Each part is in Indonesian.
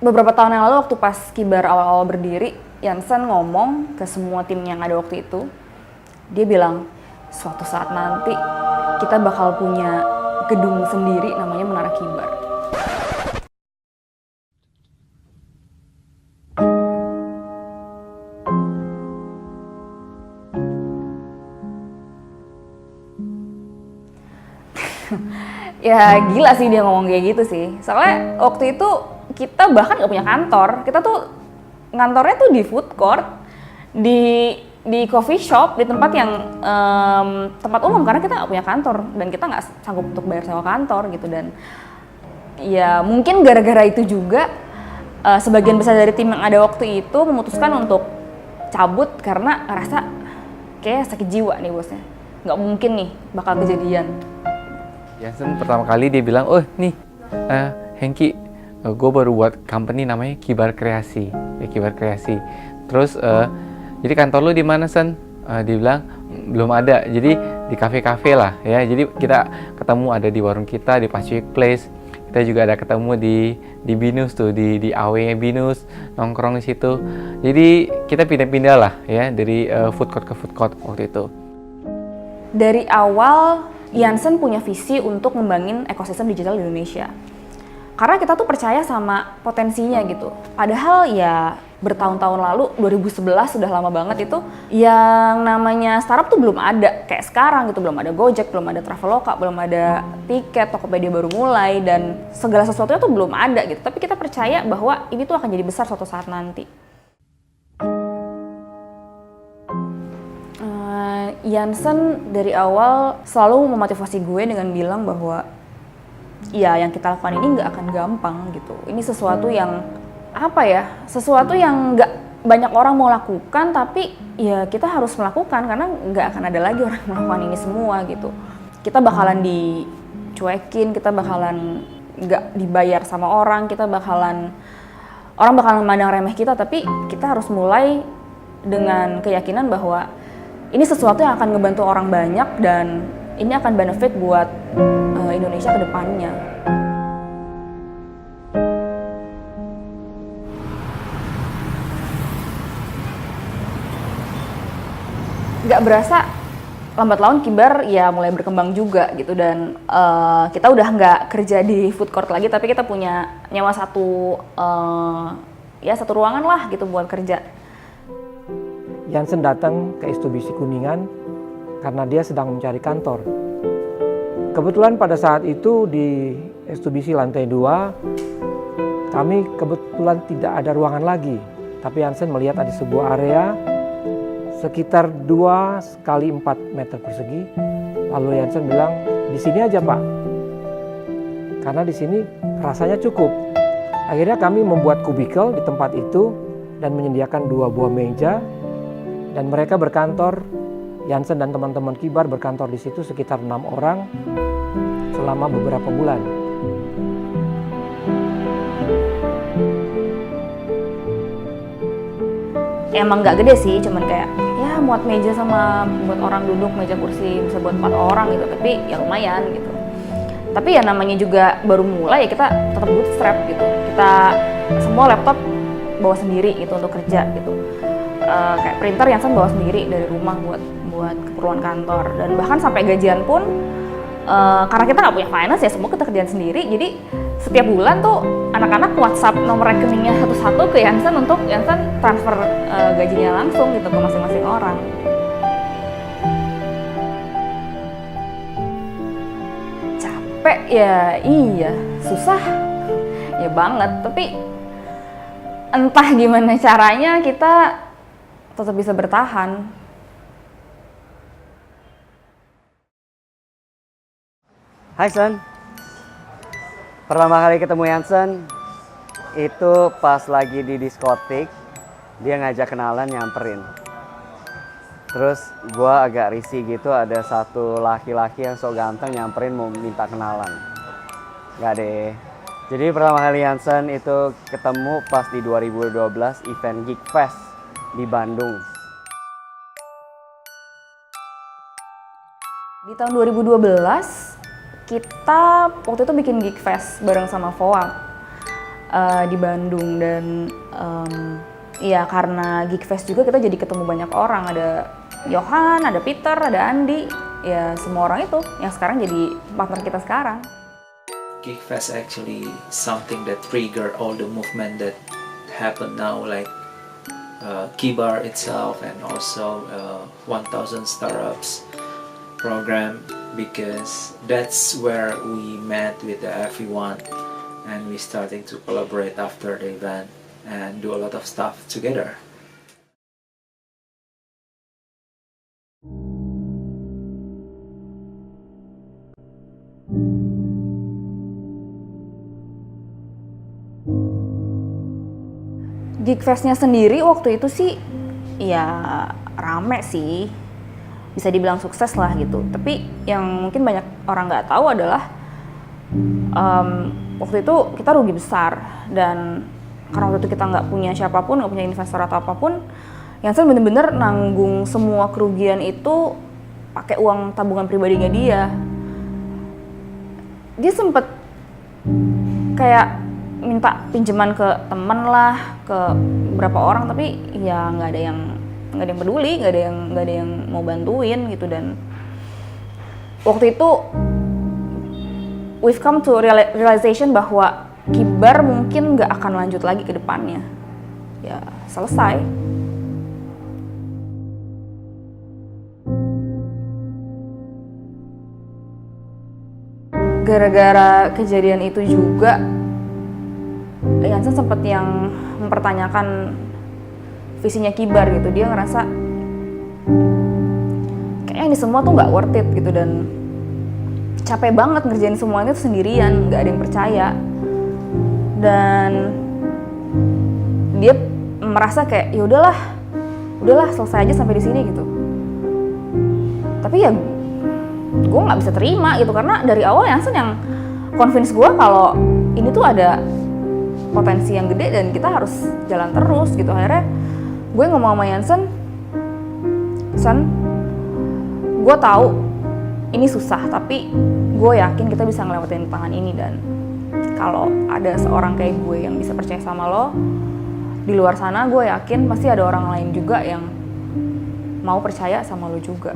beberapa tahun yang lalu waktu pas Kibar awal-awal berdiri, Jansen ngomong ke semua tim yang ada waktu itu, dia bilang, suatu saat nanti kita bakal punya gedung sendiri namanya Menara Kibar. Ya gila sih dia ngomong kayak gitu sih. Soalnya waktu itu kita bahkan gak punya kantor. Kita tuh ngantornya tuh di food court, di coffee shop, di tempat yang tempat umum karena kita gak punya kantor dan kita gak sanggup untuk bayar sewa kantor gitu. Dan ya mungkin gara-gara itu juga sebagian besar dari tim yang ada waktu itu memutuskan untuk cabut karena ngerasa kayak sakit jiwa nih bosnya. Gak mungkin nih bakal kejadian. Jansen pertama kali dia bilang, oh nih Hengki, gue baru buat company namanya Kibar Kreasi, ya Kibar Kreasi. Terus jadi kantor lu di mana Sen? Dia bilang belum ada, jadi di kafe-kafe lah ya. Jadi kita ketemu ada di warung kita di Pacific Place. Kita juga ada ketemu di Binus tuh, di AW Binus, nongkrong di situ. Jadi kita pindah-pindah lah ya dari food court ke food court waktu itu. Dari awal Jansen punya visi untuk ngembangin ekosistem digital di Indonesia. Karena kita tuh percaya sama potensinya gitu. Padahal ya bertahun-tahun lalu, 2011 sudah lama banget itu, yang namanya startup tuh belum ada kayak sekarang gitu. Belum ada Gojek, belum ada Traveloka, belum ada tiket, Tokopedia baru mulai, dan segala sesuatunya tuh belum ada gitu. Tapi kita percaya bahwa ini tuh akan jadi besar suatu saat nanti. Jansen dari awal selalu memotivasi gue dengan bilang bahwa ya yang kita lakukan ini nggak akan gampang gitu. Ini sesuatu yang apa ya? Sesuatu yang nggak banyak orang mau lakukan, tapi ya kita harus melakukan karena nggak akan ada lagi orang melakukan ini semua gitu. Kita bakalan dicuekin, kita bakalan nggak dibayar sama orang, orang bakalan memandang remeh kita, tapi kita harus mulai dengan keyakinan bahwa ini sesuatu yang akan ngebantu orang banyak dan ini akan benefit buat Indonesia ke depannya. Gak berasa lambat laun Kibar ya mulai berkembang juga gitu, dan kita udah nggak kerja di food court lagi, tapi kita punya nyewa satu ruangan lah gitu buat kerja. Jansen datang ke Estubisi Kuningan karena dia sedang mencari kantor. Kebetulan pada saat itu di Estubisi lantai 2, kami kebetulan tidak ada ruangan lagi. Tapi Jansen melihat ada sebuah area sekitar 2 kali 4 meter persegi. Lalu Jansen bilang, di sini aja Pak, karena di sini rasanya cukup. Akhirnya kami membuat kubikel di tempat itu dan menyediakan 2 buah meja. Dan mereka berkantor, Jansen dan teman-teman Kibar berkantor di situ sekitar 6 orang selama beberapa bulan. Emang nggak gede sih, cuman kayak ya muat meja sama buat orang duduk, meja kursi bisa buat 4 orang gitu, tapi ya lumayan gitu. Tapi ya namanya juga baru mulai ya, kita tetap bootstrap gitu. Kita semua laptop bawa sendiri gitu untuk kerja gitu. Kayak printer Jansen bawa sendiri dari rumah buat keperluan kantor, dan bahkan sampai gajian pun karena kita nggak punya finance ya semua kita kerjaan sendiri, jadi setiap bulan tuh anak-anak WhatsApp nomor rekeningnya satu-satu ke Jansen untuk Jansen transfer gajinya langsung gitu ke masing-masing orang. Capek ya, iya, susah ya banget, tapi entah gimana caranya kita tetap bisa bertahan. Hai Sen, pertama kali ketemu Jansen itu pas lagi di diskotik, dia ngajak kenalan, nyamperin. Terus gue agak risih gitu, ada satu laki-laki yang sok ganteng nyamperin mau minta kenalan. Gak deh. Jadi pertama kali Jansen itu ketemu pas di 2012 event Geek Fest di Bandung. Di tahun 2012 kita waktu itu bikin Geek Fest bareng sama FOA. di Bandung dan ya karena Geekfest juga kita jadi ketemu banyak orang, ada Johan, ada Peter, ada Andi, ya semua orang itu yang sekarang jadi partner kita sekarang. Geekfest actually something that trigger all the movement that happen now, like Kibar itself and also 1000 Startups program, because that's where we met with everyone and we starting to collaborate after the event and do a lot of stuff together. Geekfest-nya sendiri waktu itu sih ya rame sih, bisa dibilang sukses lah gitu. Tapi yang mungkin banyak orang nggak tahu adalah waktu itu kita rugi besar, dan karena waktu itu kita nggak punya siapapun, nggak punya investor atau apapun, Jansen bener-bener nanggung semua kerugian itu pakai uang tabungan pribadinya dia. Dia sempet kayak minta pinjaman ke temen lah, ke beberapa orang, tapi ya nggak ada yang peduli, nggak ada yang mau bantuin gitu. Dan waktu itu we've come to realization bahwa Kibar mungkin nggak akan lanjut lagi ke depannya. Ya selesai. Gara-gara kejadian itu juga Jansen sempat yang mempertanyakan visinya Kibar gitu. Dia ngerasa kayaknya ini semua tuh nggak worth it gitu, dan capek banget ngerjain semuanya tuh sendirian, nggak ada yang percaya. Dan dia merasa kayak ya udahlah selesai aja sampai di sini gitu. Tapi ya gue nggak bisa terima gitu, karena dari awal Jansen yang convince gue kalau ini tuh ada potensi yang gede dan kita harus jalan terus gitu. Akhirnya gue ngomong sama Jansen, Sen, gue tahu ini susah, tapi gue yakin kita bisa ngelewatin tangan ini. Dan kalau ada seorang kayak gue yang bisa percaya sama lo, di luar sana gue yakin pasti ada orang lain juga yang mau percaya sama lo juga.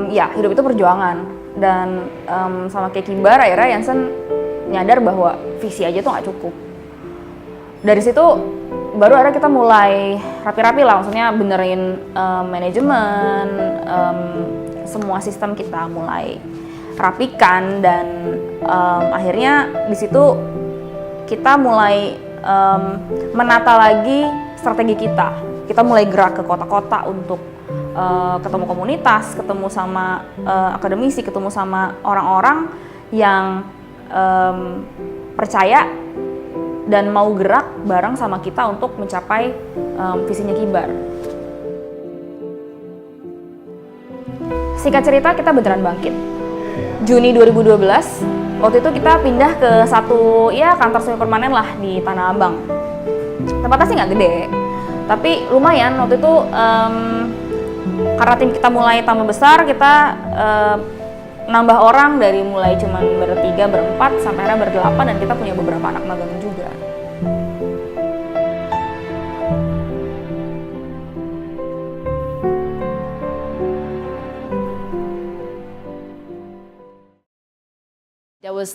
Ya hidup itu perjuangan, dan sama kayak Kibar akhirnya Jansen nyadar bahwa visi aja tuh nggak cukup. Dari situ baru akhirnya kita mulai rapi-rapi lah, maksudnya benerin manajemen, semua sistem kita mulai rapikan, dan akhirnya di situ kita mulai menata lagi strategi kita. Kita mulai gerak ke kota-kota untuk ketemu komunitas, ketemu sama akademisi, ketemu sama orang-orang yang percaya dan mau gerak bareng sama kita untuk mencapai visinya Kibar. Singkat cerita, kita beneran bangkit. Juni 2012, waktu itu kita pindah ke satu kantor semi permanen lah di Tanah Abang. Tempatnya sih nggak gede, tapi lumayan. Waktu itu karena tim kita mulai tambah besar, kita nambah orang dari mulai cuman bertiga, berempat, sampai akhirnya berdelapan, dan kita punya beberapa anak magang juga.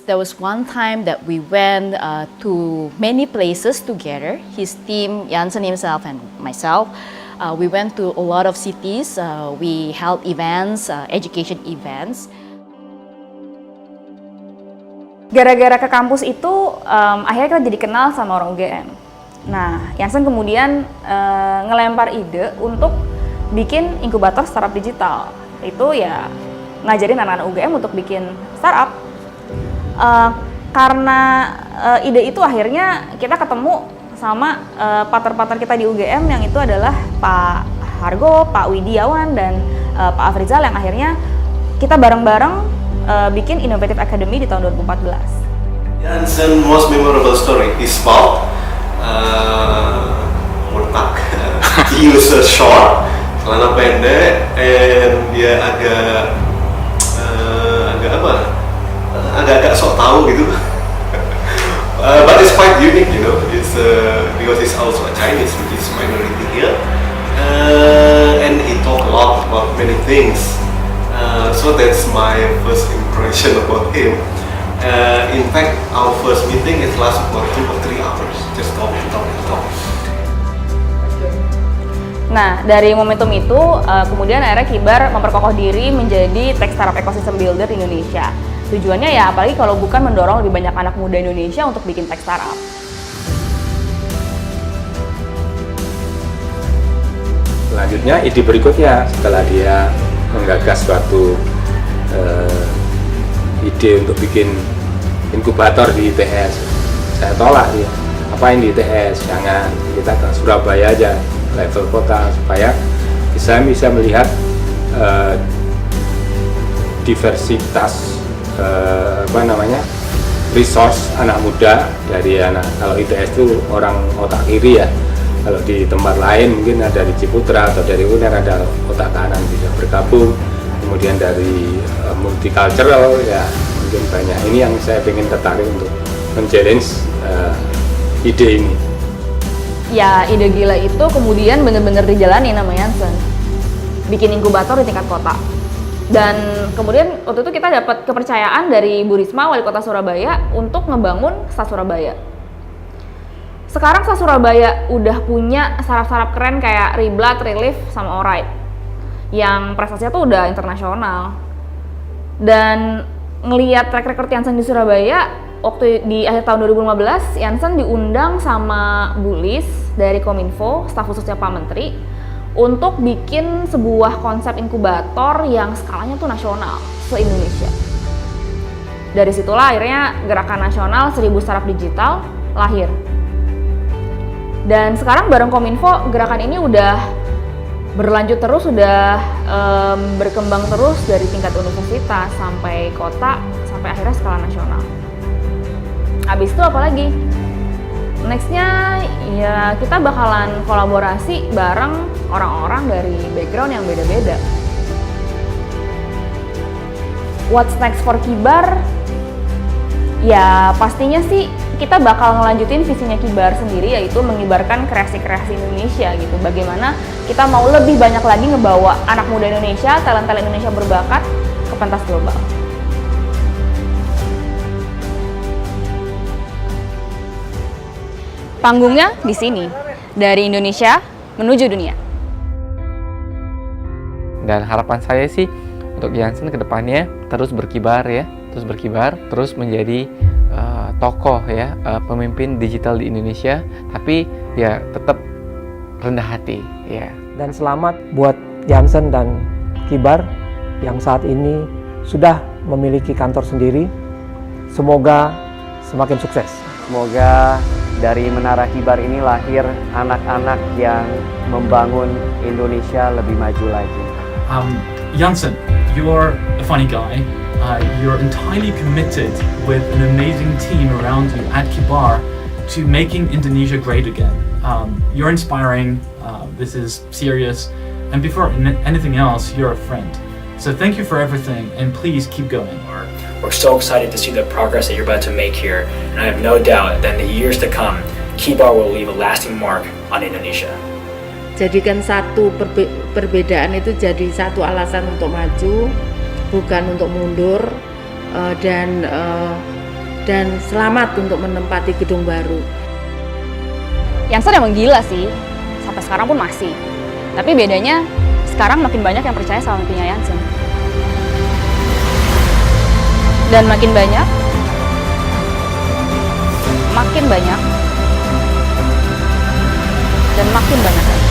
There was one time that we went to many places together. His team, Jansen himself and myself. We went to a lot of cities. We held events, education events. Gara-gara ke kampus itu, akhirnya kita jadi kenal sama orang UGM. Nah, Jansen kemudian ngelempar ide untuk bikin inkubator startup digital. Itu ya ngajarin anak-anak UGM untuk bikin startup. Karena ide itu akhirnya kita ketemu sama partner-partner kita di UGM, yang itu adalah Pak Hargo, Pak Widiawan, dan Pak Afrizal, yang akhirnya kita bareng-bareng bikin Innovative Academy di tahun 2014. Jansen most memorable story is bald, botak, he was short, celana pendek, and dia agak sok tahu gitu. But it's quite unique, you know. It's because it's also a Chinese, which is minority here, and he talk a lot about many things. So that's my first impression about him. In fact, our first meeting it lasted for 2 or 3 hours, just talk. Nah, dari momentum itu, kemudian akhirnya Kibar memperkokoh diri menjadi tech startup ecosystem builder di Indonesia. Tujuannya ya, apalagi kalau bukan mendorong lebih banyak anak muda Indonesia untuk bikin tech startup. Selanjutnya, ide berikutnya setelah dia menggagas suatu ide untuk bikin inkubator di ITS, saya tolak dia. Apain di ITS? Jangan, kita ke Surabaya aja, level kota, supaya bisa melihat diversitas resource anak muda dari anak. Kalau ITS itu orang otak kiri ya, kalau di tempat lain mungkin ada di Ciputra atau dari UNER ada otak kanan bisa bergabung. Kemudian dari multicultural ya mungkin banyak. Ini yang saya ingin tertarik untuk men-challenge ide ini. Ya, ide gila itu kemudian bener-bener dijalani nama Jansen. Bikin inkubator di tingkat kota. Dan kemudian waktu itu kita dapat kepercayaan dari Bu Risma, Wali Kota Surabaya, untuk ngebangun SAS Surabaya. Sekarang SAS Surabaya udah punya startup-startup keren kayak Riblat, Relief, sama Alright, yang prestasinya tuh udah internasional. Dan ngelihat track record Jansen di Surabaya, waktu di akhir tahun 2015, Jansen diundang sama Bu Lis dari Kominfo, staf khususnya Pak Menteri, untuk bikin sebuah konsep inkubator yang skalanya tuh nasional, se-Indonesia. Dari situlah akhirnya gerakan nasional 1000 startup digital lahir. Dan sekarang bareng Kominfo, gerakan ini udah berlanjut terus, udah berkembang terus dari tingkat universitas sampai kota, sampai akhirnya skala nasional. Habis itu apa lagi? Nextnya ya kita bakalan kolaborasi bareng orang-orang dari background yang beda-beda. What's next for Kibar? Ya pastinya sih kita bakal ngelanjutin visinya Kibar sendiri, yaitu mengibarkan kreasi-kreasi Indonesia gitu. Bagaimana kita mau lebih banyak lagi ngebawa anak muda Indonesia, talent-talent Indonesia berbakat ke pentas global. Panggungnya di sini, dari Indonesia menuju dunia. Dan harapan saya sih untuk Jansen ke depannya terus berkibar ya, terus menjadi tokoh ya, pemimpin digital di Indonesia, tapi ya tetap rendah hati ya. Dan selamat buat Jansen dan Kibar yang saat ini sudah memiliki kantor sendiri. Semoga semakin sukses. Semoga dari Menara Kibar ini lahir anak-anak yang membangun Indonesia lebih maju lagi. Jansen, you're a funny guy. You're entirely committed with an amazing team around you at Kibar to making Indonesia great again. You're inspiring, this is serious, and before anything else, you're a friend. So thank you for everything, and please keep going. We're so excited to see the progress that you're about to make here, and I have no doubt that in the years to come, Kibar will leave a lasting mark on Indonesia. Jadikan satu perbedaan itu jadi satu alasan untuk maju, bukan untuk mundur, dan selamat untuk menempati gedung baru. Jansen emang gila sih, sampai sekarang pun masih. Tapi bedanya sekarang makin banyak yang percaya sama mimpinya Jansen. Dan makin banyak, dan makin banyak lagi.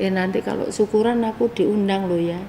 nanti kalau syukuran aku diundang loh ya.